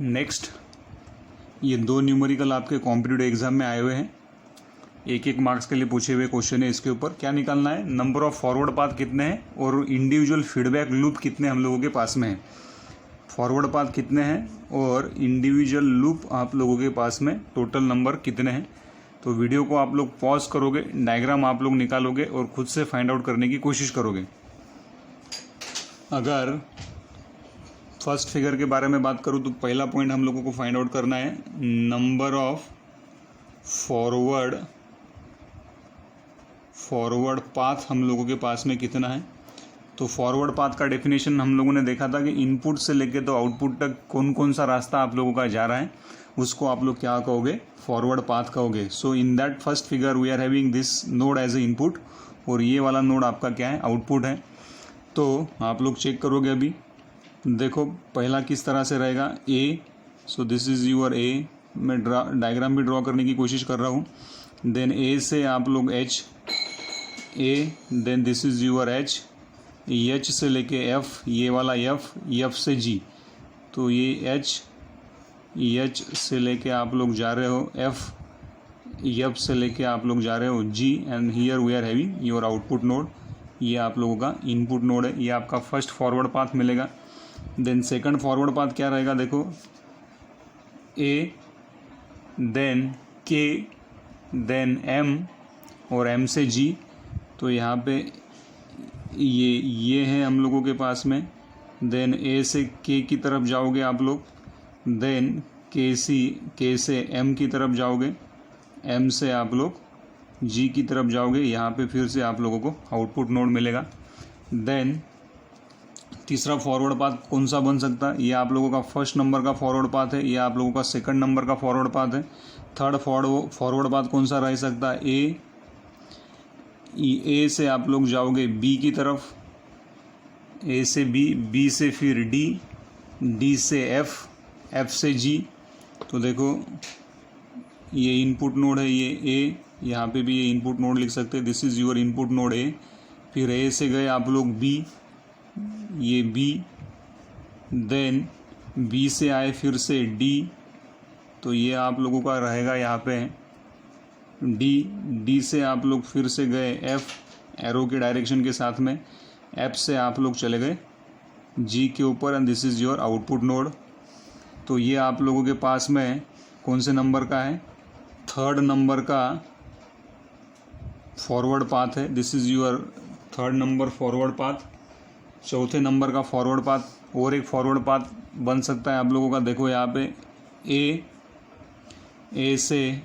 Next, ये 2 numerical आपके competitive exam में आए हुए हैं, 1-1 मार्क्स के लिए पूछे हुए क्वेश्चन है। इसके ऊपर क्या निकालना है, नंबर ऑफ फॉरवर्ड पाथ कितने हैं और इंडिविजुअल फीडबैक लूप कितने हम लोगों के पास में है। फॉरवर्ड पाथ कितने हैं और इंडिविजुअल लूप आप लोगों के पास में टोटल नंबर कितने हैं। तो वीडियो को आप लोग पॉज करोगे, डायग्राम आप लोग निकालोगे और खुद से फाइंड आउट करने की कोशिश करोगे। अगर फर्स्ट फिगर के बारे में बात करूँ तो पहला पॉइंट हम लोगों को फाइंड आउट करना है, नंबर ऑफ फॉरवर्ड पाथ हम लोगों के पास में कितना है। तो फॉरवर्ड पाथ का डेफिनेशन हम लोगों ने देखा था कि इनपुट से लेके तो आउटपुट तक कौन कौन सा रास्ता आप लोगों का जा रहा है उसको आप लोग क्या कहोगे, फॉरवर्ड पाथ कहोगे। So in that first figure we are having this node as a input और ये वाला नोड आपका क्या है, आउटपुट है। तो आप लोग चेक करोगे, अभी देखो पहला किस तरह से रहेगा, ए। सो दिस इज़ यूर ए, मैं डायग्राम भी ड्रॉ करने की कोशिश कर रहा हूँ। देन ए से आप लोग H, A, then this is your H, H से लेके एफ, ये वाला एफ, एफ से जी। तो ये एच से लेके आप लोग जा रहे हो एफ, एफ से लेके आप लोग जा रहे हो जी, and here we are having your output node. ये आप लोगों का इनपुट नोड है, ये आपका फर्स्ट फॉरवर्ड पाथ मिलेगा। देन सेकंड फॉरवर्ड पाथ क्या रहेगा, देखो A, then K, then M और एम से जी। तो यहाँ पे ये है हम लोगों के पास में। देन ए से के की तरफ जाओगे आप लोग, देन के से एम की तरफ जाओगे, एम से आप लोग जी की तरफ जाओगे। यहाँ पे फिर से आप लोगों को आउटपुट नोड मिलेगा। देन तीसरा फॉरवर्ड पाथ कौन सा बन सकता है, ये आप लोगों का फर्स्ट नंबर का फॉरवर्ड पाथ है, ये आप लोगों का सेकंड नंबर का फॉरवर्ड पाथ है। थर्ड फॉरवर्ड पाथ कौन सा रह सकता है, ए से आप लोग जाओगे बी की तरफ, ए से बी, बी से फिर डी, डी से एफ, एफ से जी। तो देखो ये इनपुट नोड है, ये ए, यहाँ पे भी ये इनपुट नोड लिख सकते हैं, this is your input node A. फिर ए से गए आप लोग बी, ये बी, देन बी से आए फिर से डी। तो ये आप लोगों का रहेगा यहाँ पे डी से आप लोग फिर से गए एफ, एरो के डायरेक्शन के साथ में, एफ से आप लोग चले गए जी के ऊपर, and this is your output node. तो ये आप लोगों के पास में कौन से नंबर का है, थर्ड नंबर का फॉरवर्ड पाथ है, this is your third number forward path. चौथे नंबर का फॉरवर्ड पाथ, और एक फॉरवर्ड पाथ बन सकता है आप लोगों का, देखो यहाँ पे ए से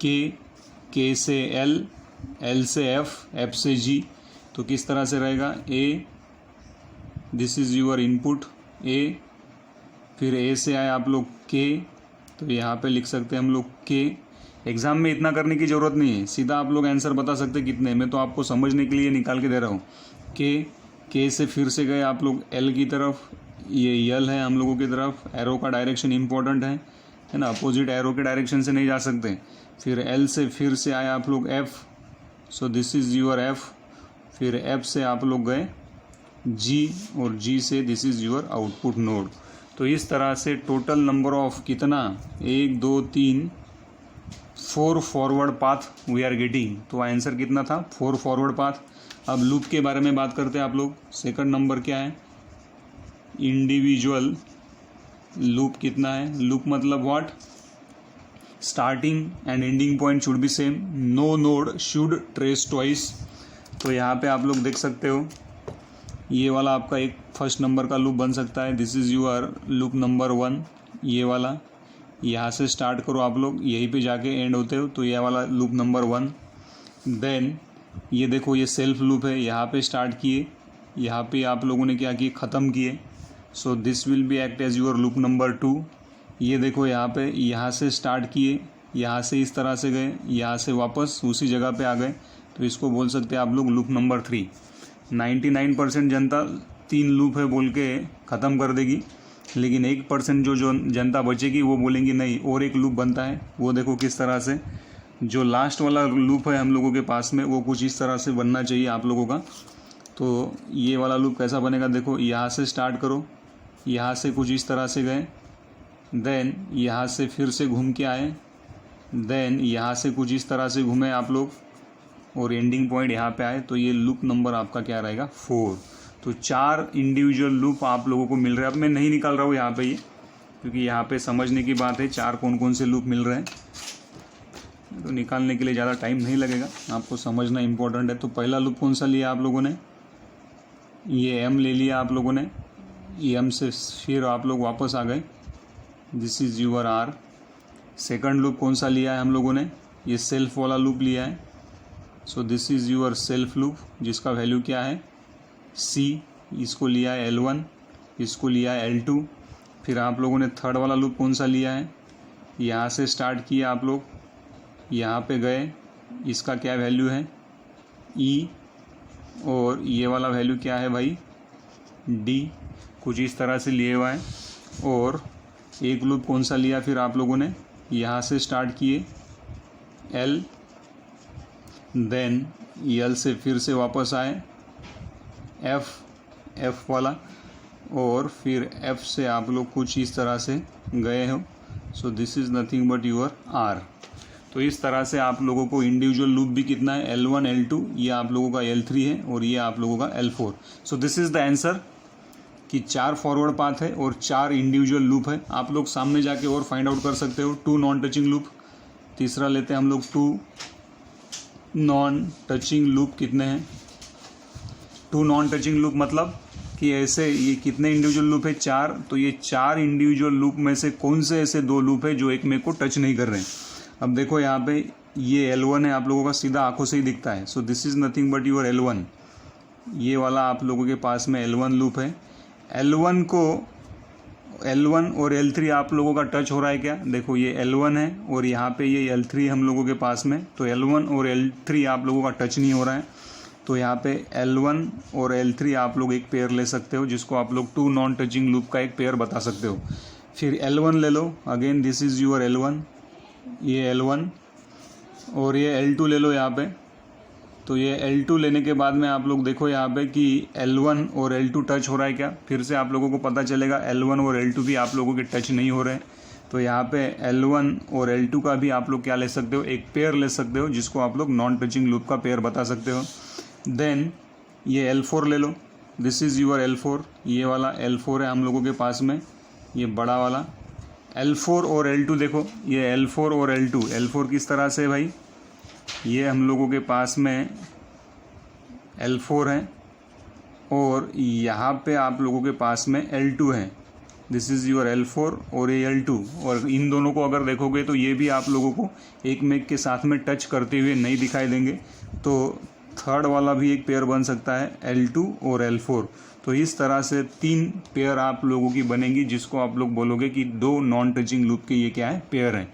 के से एल, एल से एफ, एफ से जी। तो किस तरह से रहेगा, A, this is your input A, फिर ए से आए आप लोग के, तो यहाँ पे लिख सकते हैं हम लोग के। एग्ज़ाम में इतना करने की ज़रूरत नहीं है, सीधा आप लोग आंसर बता सकते कितने, मैं तो आपको समझने के लिए निकाल के दे रहा हूँ। के से फिर से गए आप लोग एल की तरफ, ये एल है हम लोगों की तरफ, एरो का डायरेक्शन इंपॉर्टेंट है ना, अपोजिट एरो के डायरेक्शन से नहीं जा सकते। फिर एल से फिर से आए आप लोग F, so this is your F, F एफ से आप लोग गए जी, और जी से this is your output node. तो इस तरह से टोटल नंबर ऑफ कितना, 1 2 3 4 forward path we are getting. तो आंसर कितना था, 4 फॉरवर्ड पाथ। अब लूप के बारे में बात करते हैं आप लोग। सेकंड नंबर क्या है, इंडिविजुअल लूप कितना है। लूप मतलब what, starting and ending point should be same, no node should trace twice. तो यहाँ पे आप लोग देख सकते हो ये वाला आपका एक फर्स्ट नंबर का लूप बन सकता है, this is your loop number 1। ये वाला यहाँ से स्टार्ट करो आप लोग, यहीं पे जाके एंड होते हो, तो ये वाला लूप नंबर 1। देन ये देखो ये सेल्फ लूप है, यहाँ पे स्टार्ट किए, यहाँ पे आप लोगों ने क्या किए, ख़त्म किए। So this will be act as your loop number 2। ये देखो यहाँ पे, यहाँ से स्टार्ट किए, यहाँ से इस तरह से गए, यहाँ से वापस उसी जगह पे आ गए, तो इसको बोल सकते हैं आप लोग लूप नंबर 3। 99% जनता 3 लूप है बोल के ख़त्म कर देगी, लेकिन 1% जो जनता बचेगी वो बोलेंगी नहीं और एक लूप बनता है। वो देखो किस तरह से, जो लास्ट वाला लूप है हम लोगों के पास में वो कुछ इस तरह से बनना चाहिए आप लोगों का। तो ये वाला लूप कैसा बनेगा, देखो यहाँ से स्टार्ट करो, यहाँ से कुछ इस तरह से गए, देन यहाँ से फिर से घूम के आए, देन यहाँ से कुछ इस तरह से घूमे आप लोग और एंडिंग पॉइंट यहाँ पे आए, तो ये लूप नंबर आपका क्या रहेगा 4। तो 4 इंडिविजुअल लूप आप लोगों को मिल रहे हैं। अब मैं नहीं निकाल रहा हूँ यहाँ पे ये, क्योंकि यहाँ पे समझने की बात है 4 कौन कौन से लूप मिल रहे हैं, तो निकालने के लिए ज़्यादा टाइम नहीं लगेगा, आपको समझना इम्पोर्टेंट है। तो पहला लूप कौन सा लिया आप लोगों ने, ये M ले लिया आप लोगों ने, M से फिर आप लोग वापस आ गए, this is your R। Second loop कौन सा लिया है हम लोगों ने, ये सेल्फ वाला लूप लिया है, सो this is your self loop जिसका वैल्यू क्या है C। इसको लिया है L1, इसको लिया है L2। फिर आप लोगों ने थर्ड वाला लूप कौन सा लिया है, यहाँ से स्टार्ट किया आप लोग, यहाँ पे गए, इसका क्या वैल्यू है E, और ये वाला वैल्यू क्या है भाई D। कुछ इस तरह से लिए हुआ है। और एक लूप कौन सा लिया फिर आप लोगों ने, यहाँ से स्टार्ट किए L, देन L से फिर से वापस आए F वाला, और फिर F से आप लोग कुछ इस तरह से गए हो, सो this is nothing but your R। तो इस तरह से आप लोगों को इंडिविजुअल लूप भी कितना है L1 L2, ये आप लोगों का L3 है और ये आप लोगों का L4। So this is the answer कि 4 फॉरवर्ड पाथ है और 4 इंडिविजुअल लूप है। आप लोग सामने जाके और फाइंड आउट कर सकते हो। 2 नॉन टचिंग लूप, तीसरा लेते हैं हम लोग 2 नॉन टचिंग लूप कितने हैं। 2 नॉन टचिंग लूप मतलब कि ऐसे ये कितने इंडिविजुअल लूप है 4, तो ये 4 इंडिविजुअल लूप में से कौन से ऐसे 2 लूप है जो एक में को टच नहीं कर रहे हैं। अब देखो यहाँ पे ये L1 है, आप लोगों का सीधा आंखों से ही दिखता है, सो this is nothing but your L1। ये वाला आप लोगों के पास में L1 लूप है। L1 और L3 आप लोगों का टच हो रहा है क्या, देखो ये L1 है और यहाँ पे ये L3 हम लोगों के पास में, तो L1 और L3 आप लोगों का टच नहीं हो रहा है, तो यहाँ पे L1 और L3 आप लोग एक पेयर ले सकते हो, जिसको आप लोग 2 नॉन टचिंग लूप का एक पेयर बता सकते हो। फिर L1 ले लो, again this is your L1, ये L1, और ये L2 ले लो यहाँ पे। तो ये L2 लेने के बाद में आप लोग देखो यहाँ पे कि L1 और L2 टच हो रहा है क्या, फिर से आप लोगों को पता चलेगा L1 और L2 भी आप लोगों के टच नहीं हो रहे हैं। तो यहाँ पे L1 और L2 का भी आप लोग क्या ले सकते हो, एक पेयर ले सकते हो, जिसको आप लोग नॉन टचिंग लूप का पेयर बता सकते हो। देन ये L4 ले लो, दिस इज़ यूअर L4, ये वाला L4 है हम लोगों के पास में, ये बड़ा वाला। L4 और L2 देखो, ये L4 और L4 किस तरह से भाई, ये हम लोगों के पास में L4 है और यहाँ पे आप लोगों के पास में L2 है, दिस इज़ यूअर L4 और ये L2। और इन दोनों को अगर देखोगे तो ये भी आप लोगों को एक में के साथ में टच करते हुए नहीं दिखाई देंगे, तो थर्ड वाला भी एक पेयर बन सकता है L2 और L4। तो इस तरह से 3 पेयर आप लोगों की बनेंगी, जिसको आप लोग बोलोगे कि 2 नॉन टचिंग लूप के ये क्या है, पेयर हैं।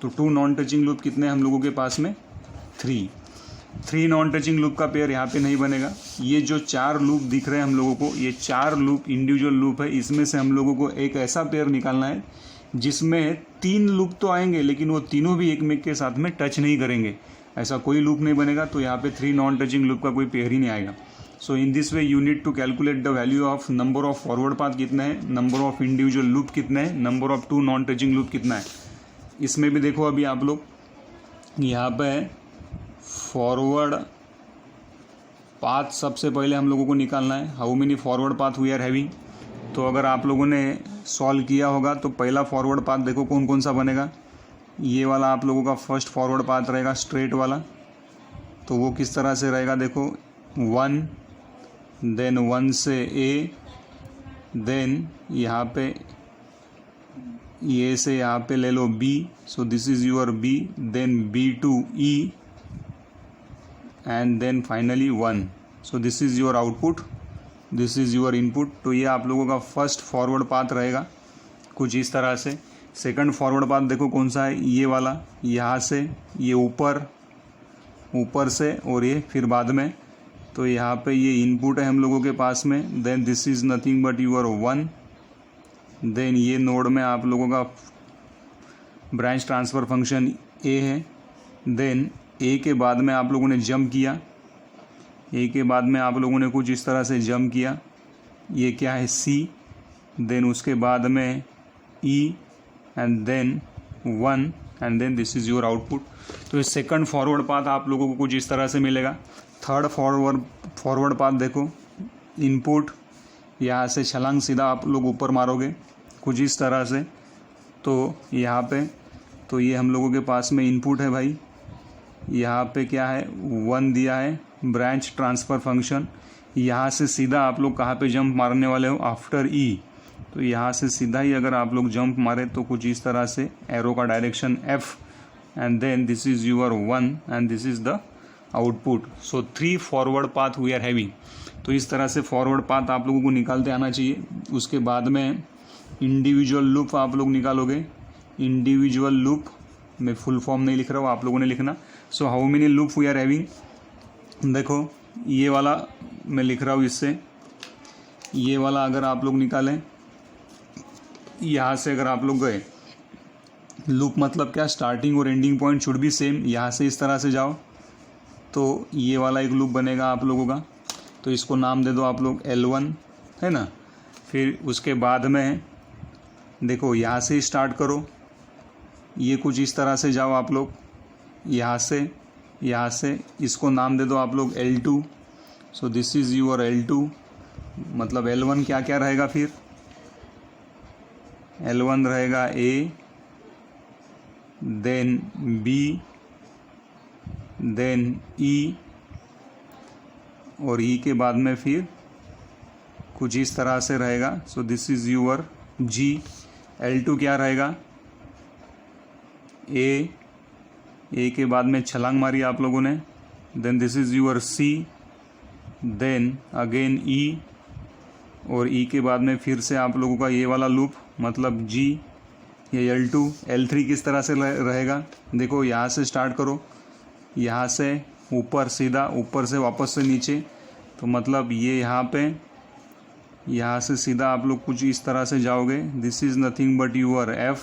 तो 2 नॉन टचिंग लूप कितने हम लोगों के पास में 3 नॉन टचिंग लूप का पेयर यहाँ पे नहीं बनेगा। ये जो 4 लूप दिख रहे हैं हम लोगों को, ये 4 लूप इंडिविजुअल लूप है, इसमें से हम लोगों को एक ऐसा पेयर निकालना है जिसमें 3 लूप तो आएंगे लेकिन वो तीनों भी एक में के साथ में टच नहीं करेंगे, ऐसा कोई लूप नहीं बनेगा। तो यहाँ पे 3 नॉन टचिंग लूप का कोई पेयर ही नहीं आएगा। So in this way you need to calculate the value of number of forward path कितना है, नंबर ऑफ इंडिविजुअल लूप कितना है, number of 2 non touching loop कितना है। इसमें भी देखो अभी आप लोग यहाँ पे फॉरवर्ड पाथ सबसे पहले हम लोगों को निकालना है, how many forward path we are having. तो अगर आप लोगों ने सॉल्व किया होगा तो पहला फॉरवर्ड पाथ देखो कौन कौन सा बनेगा, ये वाला आप लोगों का फर्स्ट फॉरवर्ड पाथ रहेगा स्ट्रेट वाला। तो वो किस तरह से रहेगा देखो, 1, देन 1 से A, देन यहाँ पे ये से यहाँ पे ले लो B, so this is your B, then B to E and then finally 1। So this is your output, this is your input. तो ये आप लोगों का फर्स्ट फॉरवर्ड पाथ रहेगा कुछ इस तरह से। सेकंड फॉरवर्ड पाथ देखो कौन सा है, ये वाला, यहाँ से ये ऊपर से और ये फिर बाद में। तो यहाँ पे ये इनपुट है हम लोगों के पास में, then this is nothing but your 1। देन ये नोड में आप लोगों का ब्रांच ट्रांसफ़र फंक्शन A है। देन A के बाद में आप लोगों ने जंप किया, A के बाद में आप लोगों ने कुछ इस तरह से जंप किया, ये क्या है C। देन उसके बाद में E, and then 1 and then this is your output. तो ये सेकंड फॉरवर्ड पाथ आप लोगों को कुछ इस तरह से मिलेगा। थर्ड फॉरवर्ड पाथ देखो, इनपुट यहाँ से छलांग सीधा आप लोग ऊपर मारोगे कुछ इस तरह से। तो यहाँ पे तो ये हम लोगों के पास में इनपुट है भाई, यहाँ पे क्या है 1 दिया है, ब्रांच ट्रांसफ़र फंक्शन। यहाँ से सीधा आप लोग कहाँ पे जंप मारने वाले हो, आफ्टर ई। तो यहाँ से सीधा ही अगर आप लोग जंप मारे तो कुछ इस तरह से एरो का direction F, and then this is your 1 and this is the output. So 3 forward path we are having. तो इस तरह से फॉरवर्ड पाथ आप लोगों को निकालते आना चाहिए। उसके बाद में इंडिविजुअल लूप आप लोग निकालोगे। इंडिविजुअल लूप मैं फुल फॉर्म नहीं लिख रहा हूँ, आप लोगों ने लिखना। So how many loop we are having, देखो ये वाला मैं लिख रहा हूँ इससे, ये वाला अगर आप लोग निकालें, यहाँ से अगर आप लोग गए, लूप मतलब क्या, स्टार्टिंग और ending point should be same. यहाँ से इस तरह से जाओ तो ये वाला एक लूप बनेगा आप लोगों का। तो इसको नाम दे दो आप लोग L1, है ना। फिर उसके बाद में देखो यहाँ से स्टार्ट करो, ये कुछ इस तरह से जाओ आप लोग, यहाँ से इसको नाम दे दो आप लोग L2। So this is your L2, मतलब L1 क्या क्या रहेगा, फिर L1 रहेगा A, then B, then E, और E के बाद में फिर कुछ इस तरह से रहेगा। So this is your G। L2 क्या रहेगा, A के बाद में छलांग मारी आप लोगों ने, then this is your C, then again E, और E के बाद में फिर से आप लोगों का ये वाला लूप मतलब G, ये L2। L3 किस तरह से रहेगा, देखो यहाँ से स्टार्ट करो, यहाँ से ऊपर सीधा, ऊपर से वापस से नीचे, तो मतलब ये यहाँ पे, यहाँ से सीधा आप लोग कुछ इस तरह से जाओगे। This is nothing but your F,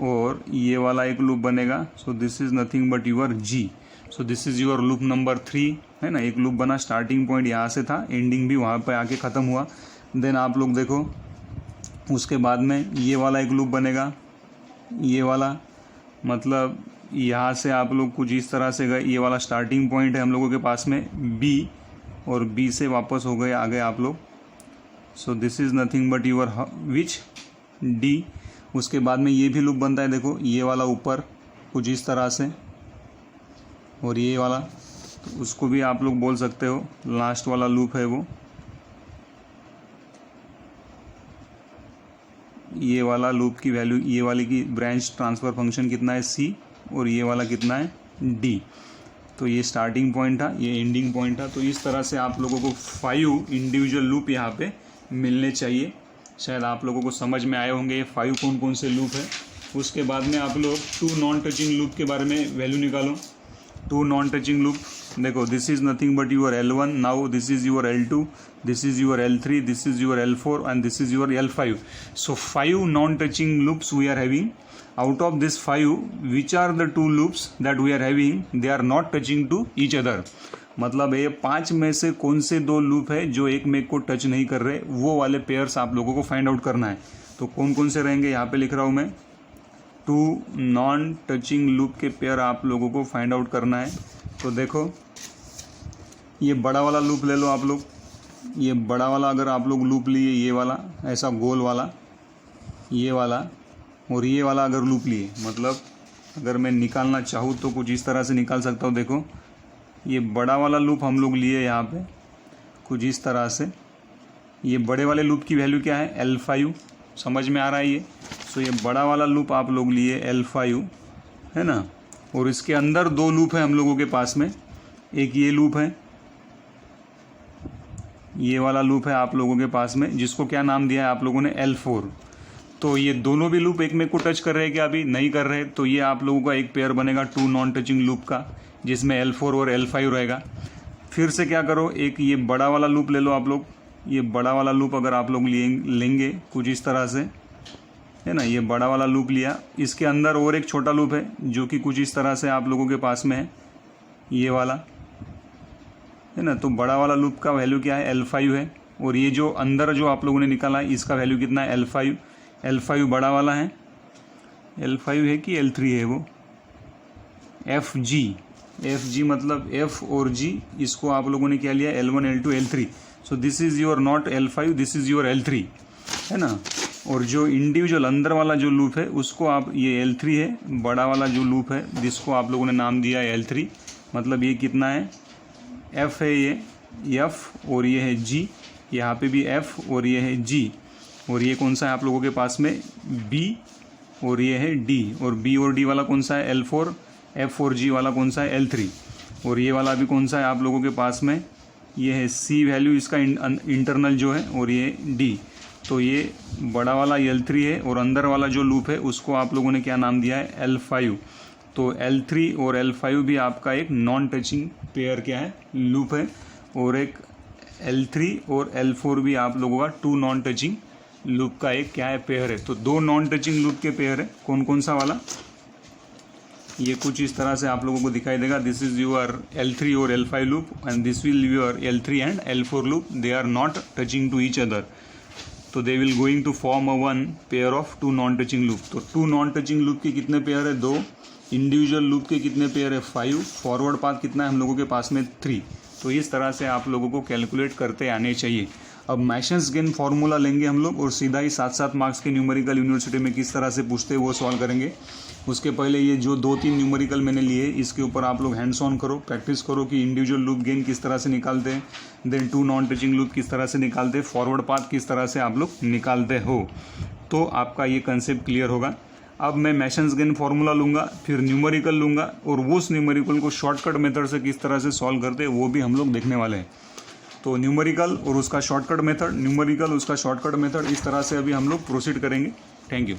और ये वाला एक लूप बनेगा। So this is nothing but your G। So this is your loop number 3, है ना। एक लूप बना, स्टार्टिंग पॉइंट यहाँ से था, एंडिंग भी वहाँ पे आके ख़त्म हुआ। देन आप लोग देखो उसके बाद में ये वाला एक लूप बनेगा, ये वाला मतलब यहाँ से आप लोग कुछ इस तरह से गए, ये वाला स्टार्टिंग पॉइंट है हम लोगों के पास में B, और B से वापस हो गए आ गए आप लोग। So this is nothing but your which D। उसके बाद में ये भी लूप बनता है, देखो ये वाला ऊपर कुछ इस तरह से, और ये वाला, तो उसको भी आप लोग बोल सकते हो लास्ट वाला लूप है वो। ये वाला लूप की वैल्यू, ये वाले की ब्रांच ट्रांसफ़र फंक्शन कितना है C, और ये वाला कितना है D। तो ये स्टार्टिंग पॉइंट था, ये एंडिंग पॉइंट था। तो इस तरह से आप लोगों को 5 इंडिविजुअल लूप यहाँ पे मिलने चाहिए। शायद आप लोगों को समझ में आए होंगे ये 5 कौन कौन से लूप है। उसके बाद में आप लोग 2 नॉन टचिंग लूप के बारे में वैल्यू निकालो। 2 नॉन टचिंग लूप, देखो this is nothing but your L1, now this is your L2, this is your L3, this is your L4 and this is your L5। सो 5 non touching loops we are having. Out of this 5, which are the 2 loops that we are having, they are not touching to each other। मतलब ये 5 में से कौन से 2 loop है जो एक में को टच नहीं कर रहे, वो वाले पेयर्स आप लोगों को फाइंड आउट करना है। तो कौन कौन से रहेंगे यहाँ पे लिख रहा हूँ मैं, 2 नॉन टचिंग लूप के पेयर आप लोगों को फाइंड आउट करना है। तो देखो ये बड़ा वाला लूप ले लो आप लोग, ये बड़ा वाला अगर आप लोग लूप लिए, ये वाला ऐसा गोल वाला, ये वाला और ये वाला अगर लूप लिए, मतलब अगर मैं निकालना चाहूँ तो कुछ इस तरह से निकाल सकता हूँ। देखो ये बड़ा वाला लूप हम लोग लिए यहाँ पे कुछ इस तरह से। ये बड़े वाले लूप की वैल्यू क्या है, L5, समझ में आ रहा है ये। सो ये बड़ा वाला लूप आप लोग लिए L5, है ना। और इसके अंदर 2 लूप है हम लोगों के पास में, एक ये लूप है, ये वाला लूप है आप लोगों के पास में, जिसको क्या नाम दिया है आप लोगों ने L4। तो ये दोनों भी लूप एक में को टच कर रहे हैं क्या, अभी नहीं कर रहे। तो ये आप लोगों का एक पेयर बनेगा 2 नॉन टचिंग लूप का, जिसमें L4 और L5 रहेगा। फिर से क्या करो, एक ये बड़ा वाला लूप ले लो आप लोग। ये बड़ा वाला लूप अगर आप लोग लेंगे कुछ इस तरह से, है ना, ये बड़ा वाला लूप लिया। इसके अंदर और एक छोटा लूप है जो कि कुछ इस तरह से आप लोगों के पास में है, ये वाला, है ना। तो बड़ा वाला लूप का वैल्यू क्या है, L5 है। और ये जो अंदर जो आप लोगों ने निकाला है, इसका वैल्यू कितना है, L5 बड़ा वाला है। L5 है कि L3 है वो, एफ जी मतलब F और G, इसको आप लोगों ने क्या लिया, L1 L2 L3। So this is your not L5, this is your L3, है ना। और जो इंडिविजुअल अंदर वाला जो लूप है उसको आप, ये L3 है, बड़ा वाला जो लूप है जिसको आप लोगों ने नाम दिया है L3, मतलब ये कितना है, F है, ये F और ये है G, यहाँ पे भी F और ये है G, और ये कौन सा है आप लोगों के पास में, B और ये है D, और B और D वाला कौन सा है, L4, F और G वाला कौन सा है, L3, और ये वाला भी कौन सा है आप लोगों के पास में, ये है C वैल्यू इसका इंटरनल जो है, और ये D। तो ये बड़ा वाला L3 है और अंदर वाला जो लूप है उसको आप लोगों ने क्या नाम दिया है, L5। तो L3 और L5 भी आपका एक नॉन टचिंग पेयर क्या है, लूप है, और एक L3 और L4 भी आप लोगों का 2 नॉन टचिंग लूप का एक क्या है, पेयर है। तो 2 नॉन टचिंग लूप के पेयर है, कौन कौन सा वाला, ये कुछ इस तरह से आप लोगों को दिखाई देगा। दिस इज योर L3 और L5 loop and this will your L3 and L4 loop, they are not touching to each other, तो they will going to form a one pair of 2 non touching loop. तो 2 non touching loop के कितने pair है, 2, individual loop के कितने pair है, 5, forward path कितना है हम लोगों के पास में, 3। तो इस तरह से आप लोगों को कैलकुलेट करते आने चाहिए। अब मैशंस गेन फार्मूला लेंगे हम लोग और सीधा ही 7-7 मार्क्स के न्यूमेरिकल यूनिवर्सिटी में किस तरह से पूछते हैं वो सॉल्व करेंगे। उसके पहले ये जो 2-3 न्यूमेरिकल मैंने लिए इसके ऊपर आप लोग हैंड्स ऑन करो, प्रैक्टिस करो कि इंडिविजुअल लूप गेन किस तरह से निकालते हैं, देन 2 नॉन टचिंग लूप किस तरह से निकालते हैं, फॉरवर्ड पाथ किस तरह से आप लोग निकालते हो, तो आपका ये कंसेप्ट क्लियर होगा। अब मैं मैशंस गेन फार्मूला लूँगा, फिर न्यूमेरिकल लूँगा, और उस न्यूमेरिकल को शॉर्टकट मेथड से किस तरह से सॉल्व करते हैं वो भी हम लोग देखने वाले हैं। तो न्यूमेरिकल और उसका शॉर्टकट मेथड, न्यूमेरिकल उसका शॉर्टकट मेथड, इस तरह से अभी हम लोग प्रोसीड करेंगे। Thank you.